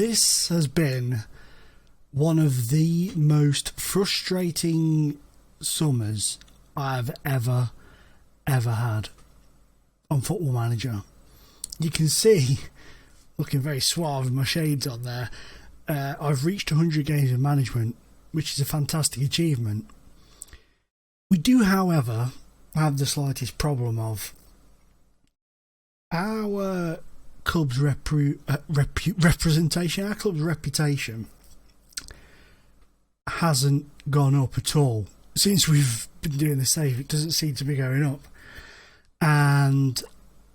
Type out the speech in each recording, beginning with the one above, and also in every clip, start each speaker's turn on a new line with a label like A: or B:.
A: this has been one of the most frustrating summers I've ever had on Football Manager. You can see, looking very suave with my shades on there, I've reached 100 games of management, which is a fantastic achievement. We do, however, have the slightest problem of our club's representation, our club's reputation hasn't gone up at all since we've been doing the save. It doesn't seem to be going up, and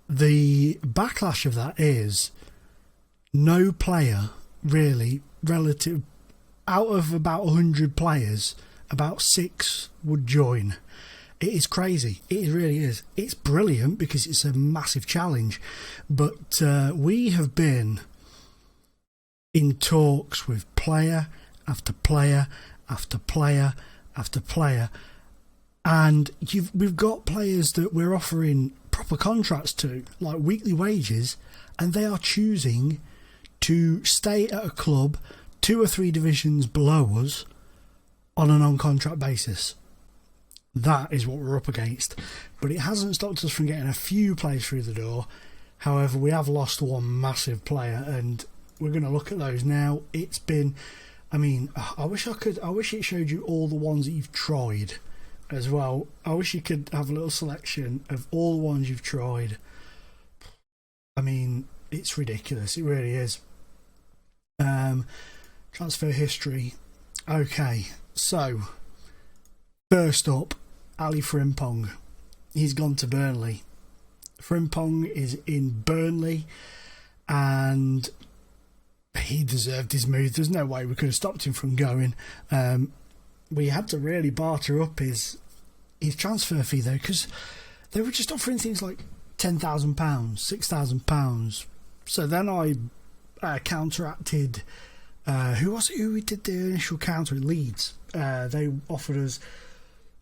A: the backlash of that is no player really relative out of about 100 players, about 6 would join. It is crazy. It really is. It's brilliant because it's a massive challenge, but we have been in talks with player after player after player after player, and we've got players that we're offering proper contracts to, like weekly wages, and they are choosing to stay at a club 2 or 3 divisions below us on an on-contract basis. That is what we're up against, but it hasn't stopped us from getting a few players through the door. However, we have lost one massive player, and we're going to look at those now. It's been, I mean, I wish it showed you all the ones that you've tried as well. I wish you could have a little selection of all the ones you've tried. I mean, it's ridiculous. It really is. Transfer history. Okay, so first up, Ali Frimpong. He's gone to Burnley. Frimpong is in Burnley, and he deserved his move. There's no way we could have stopped him from going. We had to really barter up his transfer fee though, because they were just offering things like £10,000, £6,000. So then I counteracted. Who was it? Who we did the initial counter at Leeds? They offered us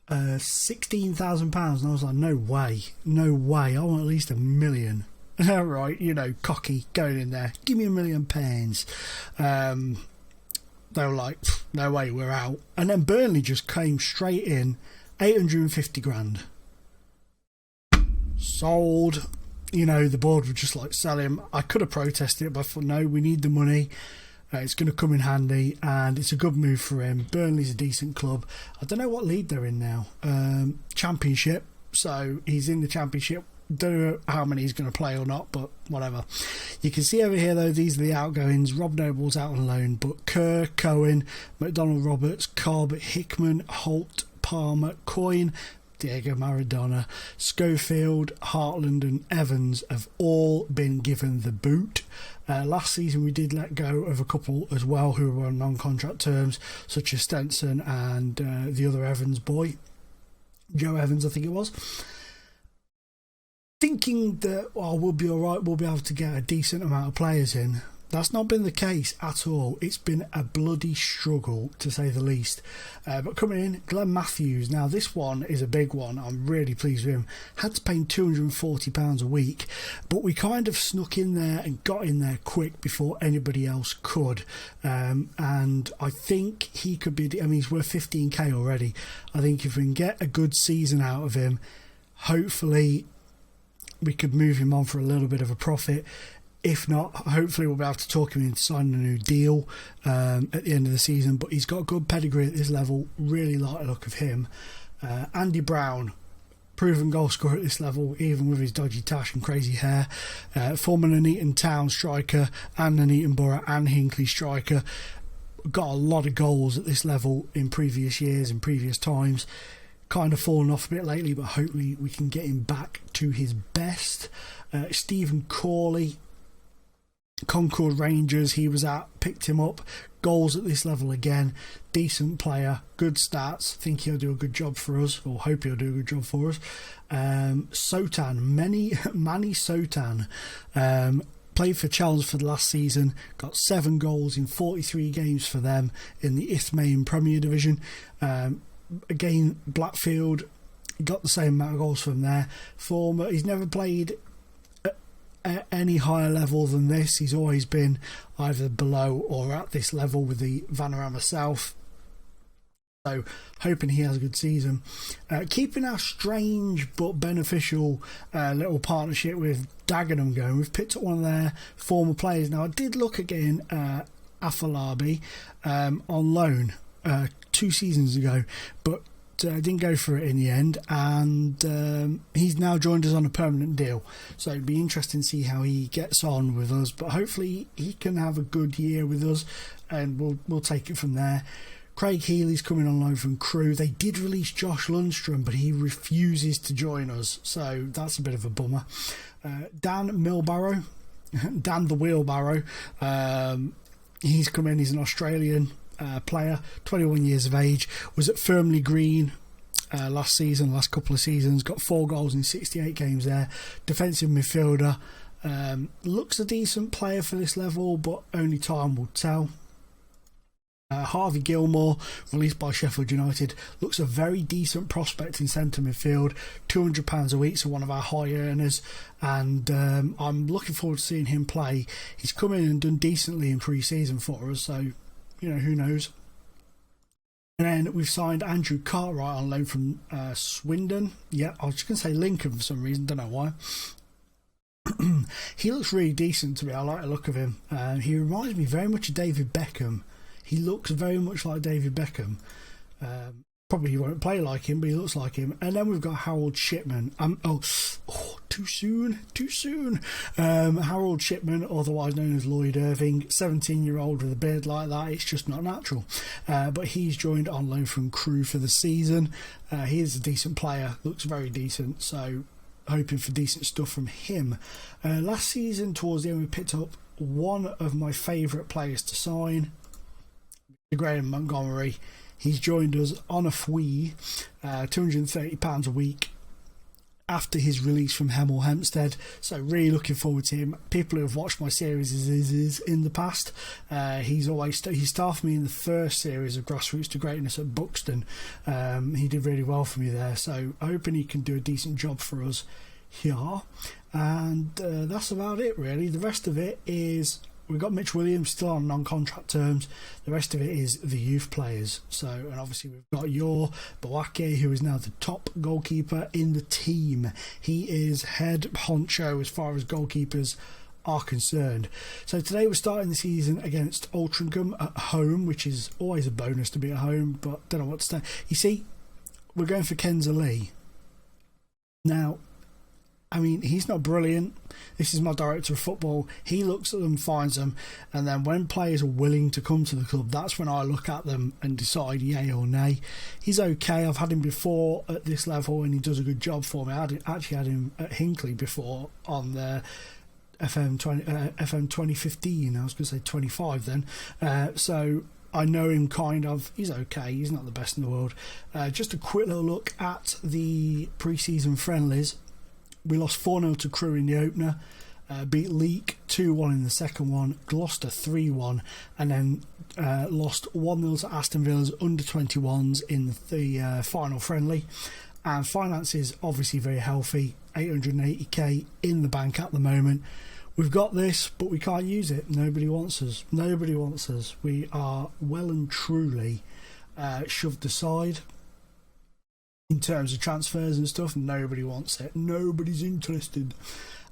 A: £16,000, and I was like, no way, I want at least £1 million. Right, you know, cocky, going in there, give me £1 million. They were like, no way, we're out. And then Burnley just came straight in, 850 grand. Sold. You know, the board would just like sell him. I could have protested it, but I thought, no, we need the money. It's going to come in handy, and it's a good move for him. Burnley's a decent club. I don't know what league they're in now. Championship. So he's in the Championship. Don't know how many he's going to play or not, but whatever. You can see over here, though, these are the outgoings. Rob Noble's out on loan, but Kerr, Cohen, McDonald Roberts, Cobb, Hickman, Holt, Palmer, Coyne, Diego Maradona, Schofield, Hartland and Evans have all been given the boot. Last season we did let go of a couple as well who were on non-contract terms, such as Stenson and the other Evans boy, Joe Evans I think it was. Thinking that, we'll be alright, we'll be able to get a decent amount of players in. That's not been the case at all. It's been a bloody struggle, to say the least. But coming in, Glenn Matthews. Now, this one is a big one. I'm really pleased with him. Had to pay him £240 a week, but we kind of snuck in there and got in there quick before anybody else could. And I think he could be, he's worth 15k already. I think if we can get a good season out of him, hopefully we could move him on for a little bit of a profit. If not, hopefully we'll be able to talk him into signing a new deal at the end of the season. But he's got good pedigree at this level. Really like the look of him. Andy Brown, proven goal scorer at this level, even with his dodgy tash and crazy hair. Former Nuneaton Town striker and Nuneaton Borough and Hinckley striker. Got a lot of goals at this level in previous years and previous times. Kind of fallen off a bit lately, but hopefully we can get him back to his best. Stephen Corley, Concord Rangers, he was at, picked him up, goals at this level again, decent player, good stats, think he'll do a good job for us, or hope he'll do a good job for us. Sotan, Manny Sotan, played for Chelmsford last season, got 7 goals in 43 games for them in the Isthmian Premier Division. Again, Blackfield, got the same amount of goals from there. He's never played at any higher level than this. He's always been either below or at this level with the Vanarama South. So hoping he has a good season. Keeping our strange but beneficial little partnership with Dagenham going, we've picked up one of their former players. Now I did look at getting Afolabi on loan 2 seasons ago, but didn't go for it in the end, and he's now joined us on a permanent deal, so it'd be interesting to see how he gets on with us, but hopefully he can have a good year with us and we'll take it from there. Craig Healy's coming on loan from Crewe. They did release Josh Lundstrom, but he refuses to join us, so that's a bit of a bummer. Dan Milbarrow, Dan the Wheelbarrow, he's come in. He's an Australian player, 21 years of age, was at Firmly Green last couple of seasons, got 4 goals in 68 games there, defensive midfielder, looks a decent player for this level, but only time will tell. Harvey Gilmore, released by Sheffield United, looks a very decent prospect in centre midfield, £200 a week, so one of our high earners, and I'm looking forward to seeing him play. He's come in and done decently in pre-season for us, so who knows. And then we've signed Andrew Cartwright on loan from Swindon. Yeah, I was just going to say Lincoln for some reason, don't know why. He looks really decent to me. I like the look of him. He reminds me very much of David Beckham. He looks very much like David Beckham. Probably he won't play like him, but he looks like him. And then we've got Harold Shipman. Too soon. Harold Shipman, otherwise known as Lloyd Irving, 17-year-old with a beard like that. It's just not natural. But he's joined on loan from Crewe for the season. He is a decent player, looks very decent, so hoping for decent stuff from him. Last season, towards the end, we picked up one of my favourite players to sign, Graham Montgomery. He's joined us on a fee, £230 a week after his release from Hemel Hempstead, so really looking forward to him. People who have watched my series in the past, he staffed me in the first series of Grassroots to Greatness at Buxton. He did really well for me there, so hoping he can do a decent job for us here. And that's about it really. The rest of it is, we've got Mitch Williams still on non-contract terms. The rest of it is the youth players. So, and obviously we've got Yor Bawake, who is now the top goalkeeper in the team. He is head honcho as far as goalkeepers are concerned. So today we're starting the season against Altrincham at home, which is always a bonus to be at home, but don't know what to say. You see, we're going for Kenza Lee. Now, I mean, he's not brilliant. This is my director of football. He looks at them, finds them, and then when players are willing to come to the club, that's when I look at them and decide yay or nay. He's okay. I've had him before at this level, and he does a good job for me. I actually had him at Hinckley before on the FM 2015. I was going to say 25 then. So I know him kind of. He's okay. He's not the best in the world. Just a quick little look at the pre-season friendlies. We lost 4-0 to Crewe in the opener, beat Leek 2-1 in the second one, Gloucester 3-1, and then lost 1-0 to Aston Villa's under-21s in the final friendly. And finances obviously very healthy, 880k in the bank at the moment. We've got this, but we can't use it. Nobody wants us. We are well and truly shoved aside. In terms of transfers and stuff, nobody wants it. Nobody's interested.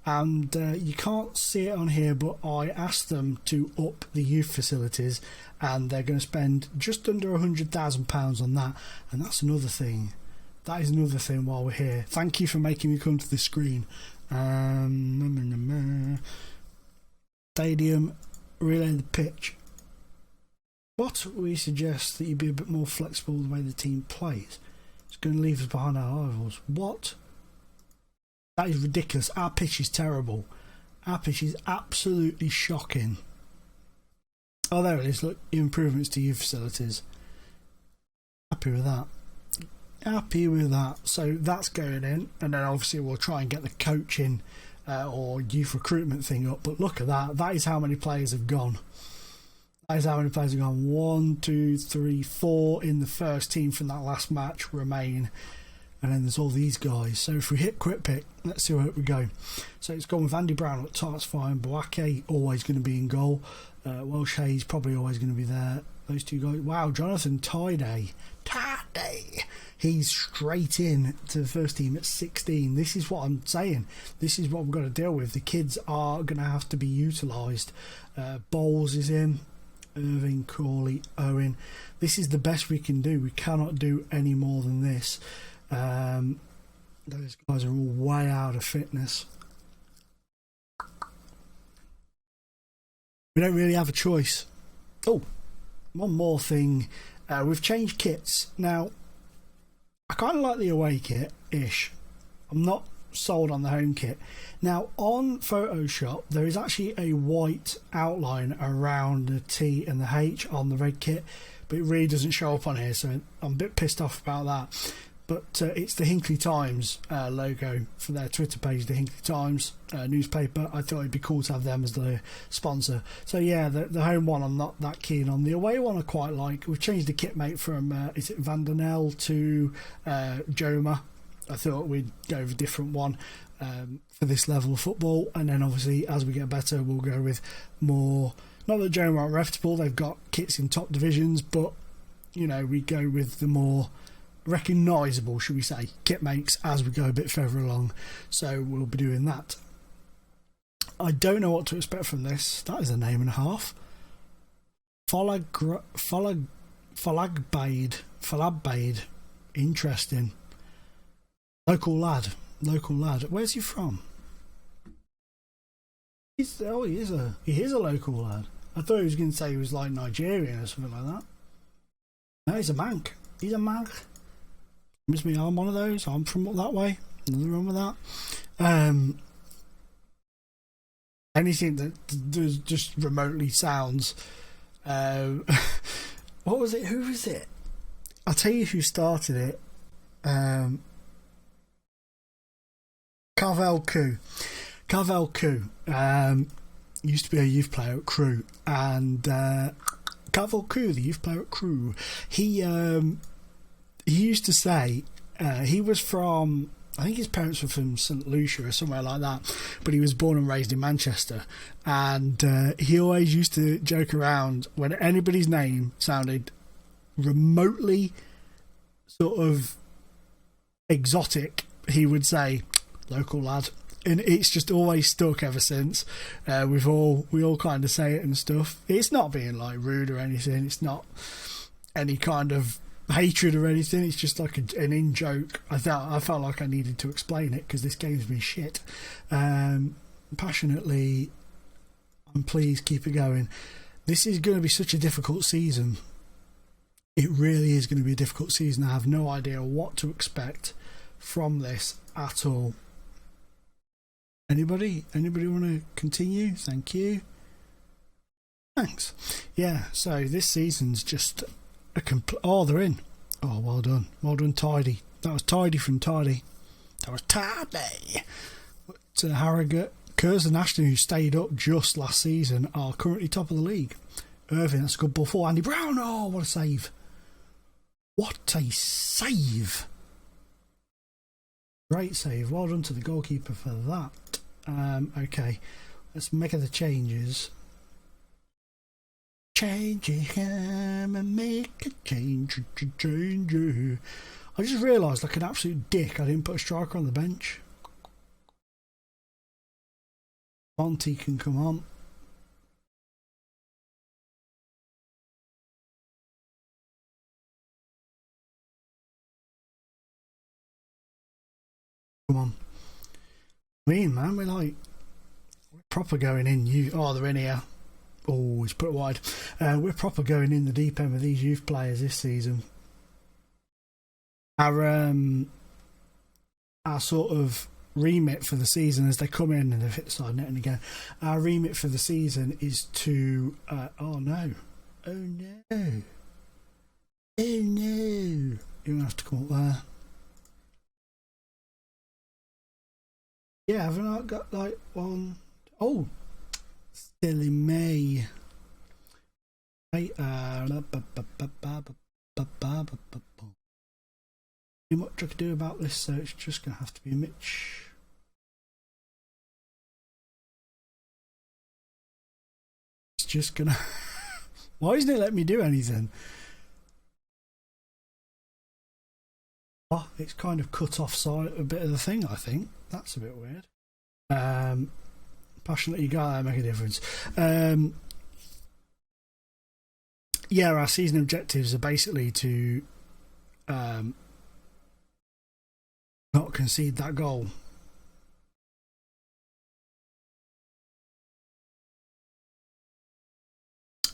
A: And you can't see it on here, but I asked them to up the youth facilities, and they're going to spend just under £100,000 on that. And that's another thing. That is another thing while we're here. Thank you for making me come to the screen. Stadium, relay the pitch. What we suggest that you be a bit more flexible the way the team plays. It's going to leave us behind our rivals. What? That is ridiculous. Our pitch is terrible. Our pitch is absolutely shocking. Oh, there it is. Look, improvements to youth facilities. Happy with that. So that's going in, and then obviously we'll try and get the coaching or youth recruitment thing up. But look at that. That is how many players have gone. 1, 2, 3, 4 in the first team from that last match remain. and then there's all these guys. So if we hit quick pick, let's see where we go. So it's gone with Andy Brown at top, that's fine. Boake always going to be in goal. Welsh Hayes probably always going to be there. Those two guys. Wow, Jonathan Tide. He's straight in to the first team at 16. This is what I'm saying. This is what we've got to deal with. The kids are going to have to be utilised. Bowles is in. Irving, Crawley, Owen. This is the best we can do. We cannot do any more than this. Those guys are all way out of fitness. We don't really have a choice. Oh, one more thing. We've changed kits. Now, I kind of like the away kit-ish. I'm not sold on the home kit. Now, on Photoshop, there is actually a white outline around the T and the H on the red kit, but it really doesn't show up on here, so I'm a bit pissed off about that. But it's the Hinckley Times logo for their Twitter page, the Hinckley Times newspaper. I thought it'd be cool to have them as the sponsor. So yeah, the home one I'm not that keen on. The away one I quite like. We've changed the kit mate from is it Van der Nel to Joma. I thought we'd go with a different one for this level of football, and then obviously as we get better we'll go with more. Not that Joma aren't reputable, they've got kits in top divisions, but you know, we go with the more recognisable, should we say, kit makes as we go a bit further along. So we'll be doing that. I don't know what to expect from this. That is a name and a half. Falagbaid. Interesting. Local lad. Where's he from? He is a local lad. I thought he was going to say he was like Nigerian or something like that. No, he's a Manc. Miss me, I'm one of those. I'm from up that way. Nothing wrong with that. Anything that does just remotely sounds. What was it? Who was it? I'll tell you who started it. Carvel Koo. Used to be a youth player at Crewe, and Carvel Koo, the youth player at Crewe, he used to say he was from, I think his parents were from St Lucia or somewhere like that, but he was born and raised in Manchester, and he always used to joke around when anybody's name sounded remotely sort of exotic, he would say local lad, and it's just always stuck ever since. We all kind of say it and stuff. It's not being like rude or anything, it's not any kind of hatred or anything, it's just like an in joke. I felt like I needed to explain it because this game's been shit. Passionately, and please keep it going. This is going to be such a difficult season. It really is going to be a difficult season. I have no idea what to expect from this at all. Anybody want to continue? Thank you. Thanks. Yeah, so this season's just a oh, they're in. Oh, well done, Tidy. That was Tidy from Tidy. That was Tidy. But Harrogate, Kurz and Ashton, who stayed up just last season, are currently top of the league. Irving, that's a good ball for Andy Brown. Oh, what a save. What a save. Great save. Well done to the goalkeeper for that. Okay, let's make the changes. Change and make a change. I just realised, like an absolute dick, I didn't put a striker on the bench. Monty can come on. Come on. Man, we're proper going in. They're in here. Oh, it's put it wide. We're proper going in the deep end with these youth players this season. Our sort of remit for the season as they come in and they've hit the side netting again. Our remit for the season is to oh no. You're gonna have to come up there. Yeah, haven't I got like one? Oh, silly me. Right, much I could do about this, so it's just going to have to be Mitch. It's just going to... Why isn't it letting me do anything? Oh, it's kind of cut off side a bit of the thing, I think. That's a bit weird. Passionate, you gotta make a difference. Yeah, our season objectives are basically to not concede that goal.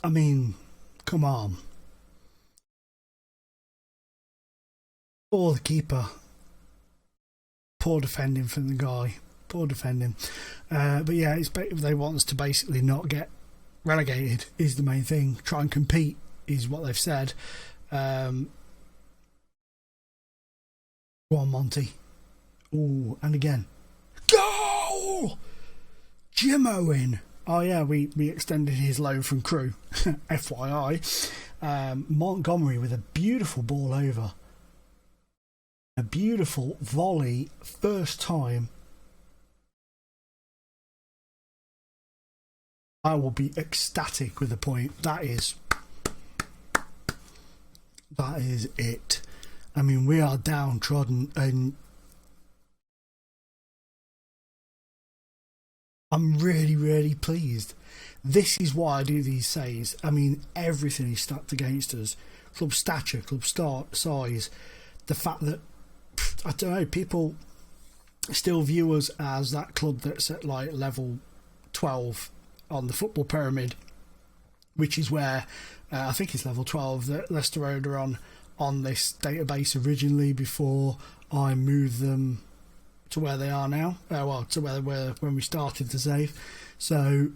A: I mean, come on. Poor the keeper. Poor defending from the guy. Poor defending. But yeah, they want us to basically not get relegated is the main thing. Try and compete is what they've said. Go on, Monty. Ooh, and again. Goal! Jimmo in. Oh yeah, we extended his loan from Crewe. FYI. Montgomery with a beautiful ball over. A beautiful volley, first time. I will be ecstatic with the point. That is it. I mean, we are downtrodden, and I'm really, really pleased. This is why I do these saves. I mean, everything is stacked against us. Club stature, club size, the fact that, I don't know, people still view us as that club that's at like level 12 on the football pyramid, which is where I think it's level 12 that Leicester Road are on this database originally before I moved them to where they are now. Well, to where they were when we started the save. So,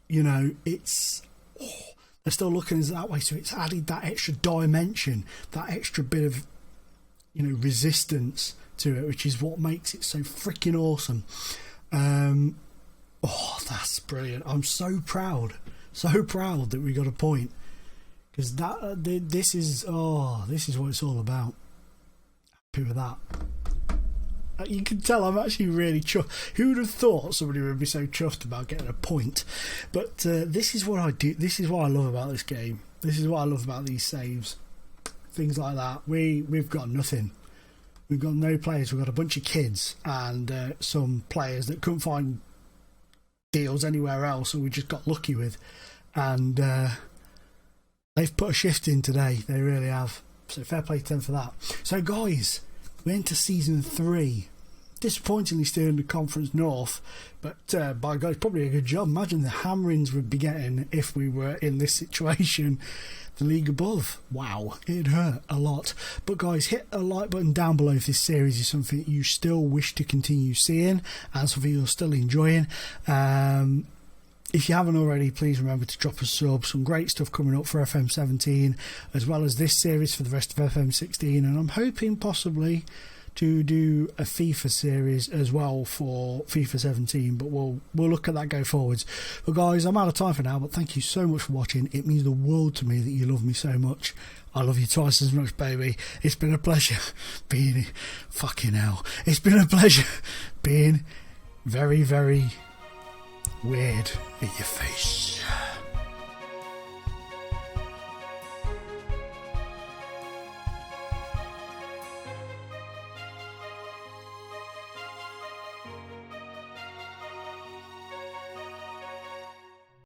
A: you know, it's... they're still looking at it that way, so it's added that extra dimension, that extra bit of, you know, resistance to it, which is what makes it so freaking awesome. Oh, that's brilliant. I'm so proud that we got a point, because this is what it's all about. Happy with that. You can tell I'm actually really chuffed. Who would have thought somebody would be so chuffed about getting a point? But this is what I do. This is what I love about this game. This is what I love about these saves. Things like that. We've got nothing. We've got no players. We've got a bunch of kids and some players that couldn't find deals anywhere else, and we just got lucky with. And they've put a shift in today. They really have. So fair play to them for that. So guys, we're into season 3. Disappointingly still in the Conference North, but by God, it's probably a good job. Imagine the hammerings we'd be getting if we were in this situation. The league above, wow, it'd hurt a lot. But guys, hit a like button down below if this series is something you still wish to continue seeing and something you're still enjoying. If you haven't already, please remember to drop a sub. Some great stuff coming up for FM17, as well as this series for the rest of FM16, and I'm hoping possibly to do a FIFA series as well for FIFA 17, but we'll look at that go forwards. But guys, I'm out of time for now, but thank you so much for watching. It means the world to me that you love me so much. I love you twice as much, baby. It's been a pleasure being... Fucking hell. It's been a pleasure being very, very weird in your face.